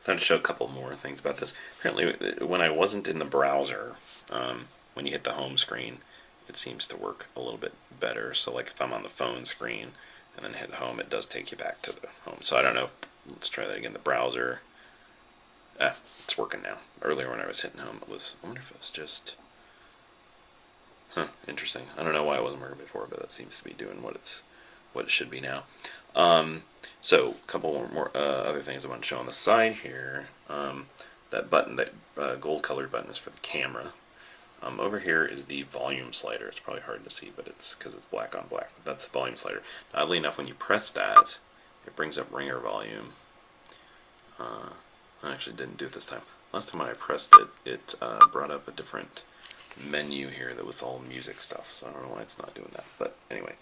thought to show a couple more things about this. Apparently, when I wasn't in the browser, when you hit the home screen, it seems to work a little bit better. So like if I'm on the phone screen and then hit home, it does take you back to the home. So I don't know. Let's try that again. The browser. It's working now. Earlier when I was hitting home, it was. I wonder if it was just. Interesting. I don't know why it wasn't working before, but that seems to be doing what it should be now. So a couple more other things I want to show on the side here. That button, that gold colored button, is for the camera. Over here is the volume slider. It's probably hard to see, but it's because it's black on black. That's the volume slider. Oddly enough, when you press that, it brings up ringer volume. I actually didn't do it this time. Last time when I pressed it, it brought up a different menu here that was all music stuff. So I don't know why it's not doing that. But anyway.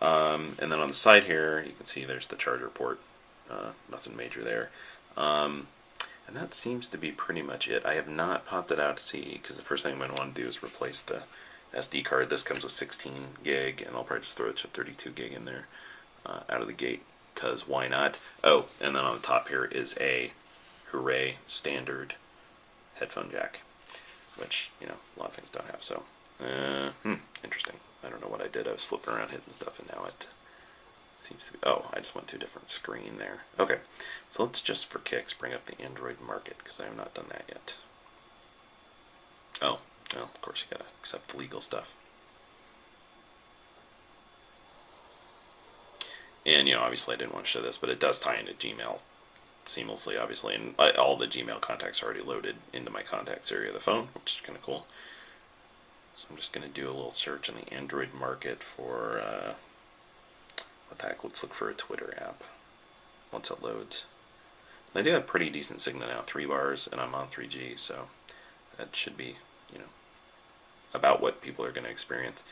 And then on the side here, you can see there's the charger port. Nothing major there. And that seems to be pretty much it. I have not popped it out to see, because the first thing I'm going to want to do is replace the SD card. This comes with 16 gig, and I'll probably just throw it to 32 gig in there out of the gate, because why not? Oh, and then on the top here is a hooray standard headphone jack, which, you know, a lot of things don't have. So, interesting. I don't know what I did. I was flipping around hitting stuff, and now it seems to be... Oh, I just went to a different screen there. Okay, so let's just, for kicks, bring up the Android market, because I have not done that yet. Oh, well, of course you gotta accept the legal stuff. And, you know, obviously I didn't want to show this, but it does tie into Gmail seamlessly, obviously, and all the Gmail contacts are already loaded into my contacts area of the phone, which is kind of cool. So I'm just going to do a little search on the Android market for, what the heck, let's look for a Twitter app once it loads. And I do have pretty decent signal now, 3 bars, and I'm on 3G, so that should be, you know, about what people are going to experience.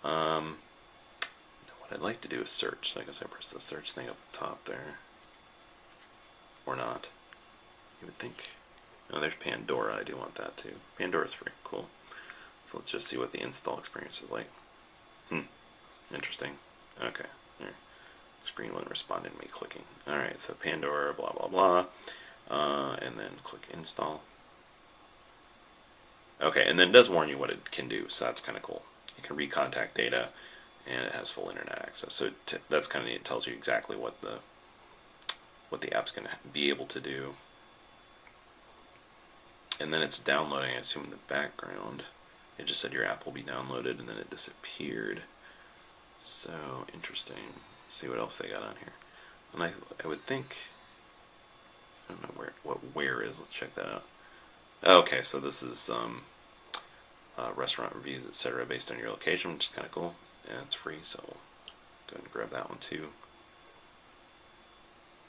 What I'd like to do is search, so I guess I press the search thing up the top there. Or not. You would think. Oh, there's Pandora, I do want that too. Pandora's free, cool. So let's just see what the install experience is like. Interesting. Okay. There. Screen wouldn't respond to me clicking. Alright, so Pandora, blah blah blah. And then click install. Okay, and then it does warn you what it can do, so that's kind of cool. You can read contact data, and it has full internet access. So that's kind of neat. It tells you exactly what the app's going to be able to do. And then it's downloading, I assume, in the background. It just said your app will be downloaded, and then it disappeared. So, interesting. Let's see what else they got on here. And I would think... I don't know what where is. Let's check that out. Okay, so this is restaurant reviews, etc. based on your location, which is kind of cool. And it's free, so we'll go ahead and grab that one too.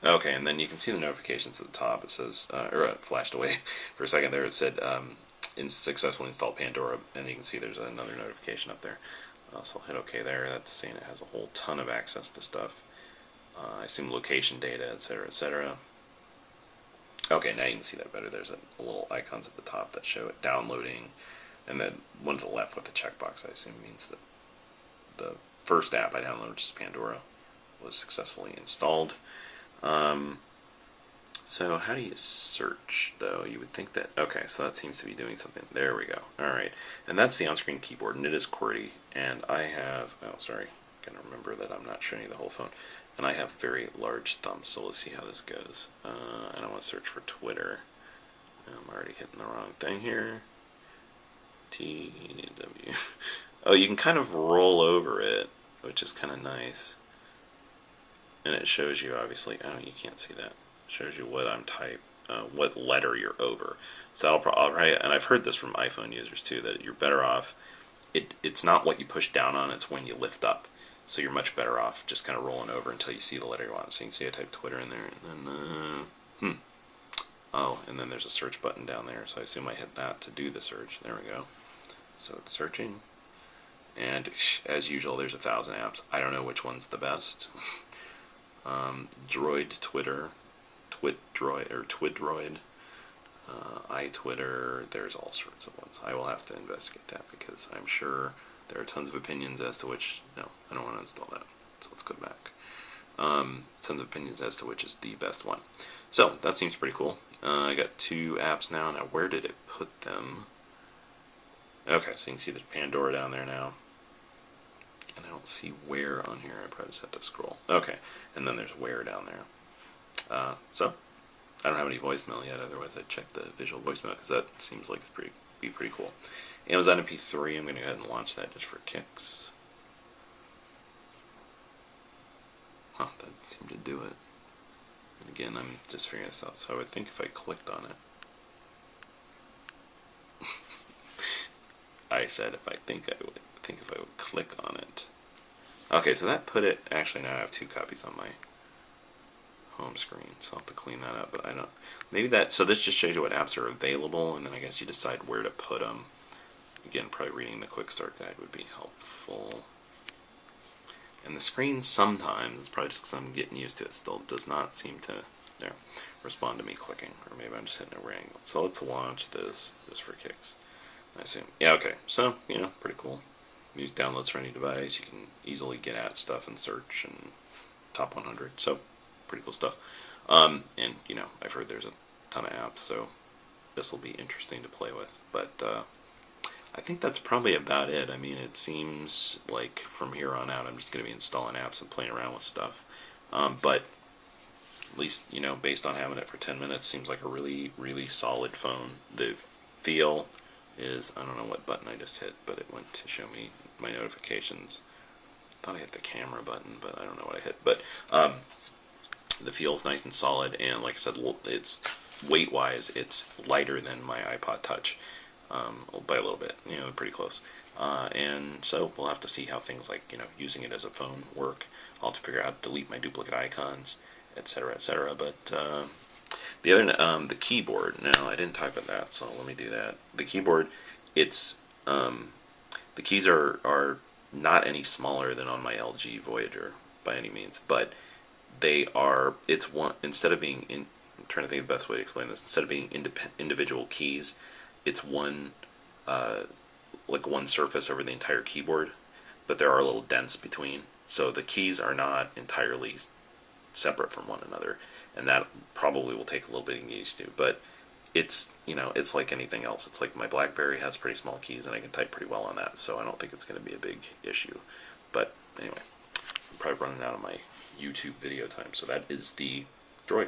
Okay, and then you can see the notifications at the top. It says, it flashed away for a second there. It said, successfully installed Pandora, and you can see there's another notification up there. So I'll hit OK there. That's saying it has a whole ton of access to stuff. I assume location data, etc., etc. Okay, now you can see that better. There's a little icons at the top that show it downloading, and then one to the left with the checkbox, I assume, means that the first app I downloaded, which is Pandora, was successfully installed. So how do you search, though? You would think that... Okay, so that seems to be doing something. There we go. Alright, and that's the on-screen keyboard, and it is QWERTY, and I have... Oh, sorry. I'm going to remember that I'm not showing you the whole phone. And I have very large thumbs, so let's see how this goes. And I want to search for Twitter. I'm already hitting the wrong thing here. TW... Oh, you can kind of roll over it, which is kind of nice. And it shows you, obviously, oh, you can't see that. It shows you what I'm what letter you're over. So that'll probably, right? And I've heard this from iPhone users too, that you're better off. It's not what you push down on; it's when you lift up. So you're much better off just kind of rolling over until you see the letter you want. So you can see I type Twitter in there, and then oh, and then there's a search button down there. So I assume I hit that to do the search. There we go. So it's searching, and as usual, there's 1,000 apps. I don't know which one's the best. Droid Twitter, Droid or Twidroid, iTwitter, there's all sorts of ones. I will have to investigate that because I'm sure there are tons of opinions as to which... No, I don't want to install that. So let's go back. Tons of opinions as to which is the best one. So that seems pretty cool. I got 2 apps now. Now, where did it put them? Okay, so you can see there's Pandora down there now. And I don't see where on here. I probably just have to scroll. Okay, and then there's where down there. So, I don't have any voicemail yet. Otherwise, I'd check the visual voicemail because that seems like it's be pretty cool. Amazon MP3. I'm going to go ahead and launch that just for kicks. Huh, that seemed to do it. And again, I'm just figuring this out. So I would think if I clicked on it, I said if I think if I would click on it. Okay, so that put it. Actually, now I have 2 copies on my home screen, so I'll have to clean that up. But I don't. Maybe that. So this just shows you what apps are available, and then I guess you decide where to put them. Again, probably reading the quick start guide would be helpful. And the screen sometimes, it's probably just because I'm getting used to it, still does not seem to respond to me clicking. Or maybe I'm just hitting a angle. So let's launch this just for kicks. I assume. Yeah, okay. So, pretty cool. Use downloads for any device. You can easily get at stuff and search and top 100. So, pretty cool stuff. And, I've heard there's a ton of apps, so this will be interesting to play with. But I think that's probably about it. I mean, it seems like from here on out, I'm just going to be installing apps and playing around with stuff. But at least, based on having it for 10 minutes, seems like a really, really solid phone. The feel is, I don't know what button I just hit, but it went to show me my notifications. I thought I hit the camera button, but I don't know what I hit. But the feel's nice and solid, and like I said, it's weight-wise, it's lighter than my iPod Touch. By a little bit, pretty close. And so we'll have to see how things like, using it as a phone work. I'll have to figure out how to delete my duplicate icons, etc., etc. But the other, the keyboard. Now I didn't type in that, so let me do that. The keyboard, it's the keys are not any smaller than on my LG Voyager by any means, but they are. It's one instead of being in. I'm trying to think of the best way to explain this. Instead of being individual keys, it's one like one surface over the entire keyboard, but there are little dents between. So the keys are not entirely separate from one another, and that probably will take a little bit of getting used to. But it's it's like anything else. It's like my BlackBerry has pretty small keys, and I can type pretty well on that. So I don't think it's going to be a big issue. But anyway, I'm probably running out of my YouTube video time. So that is the Droid.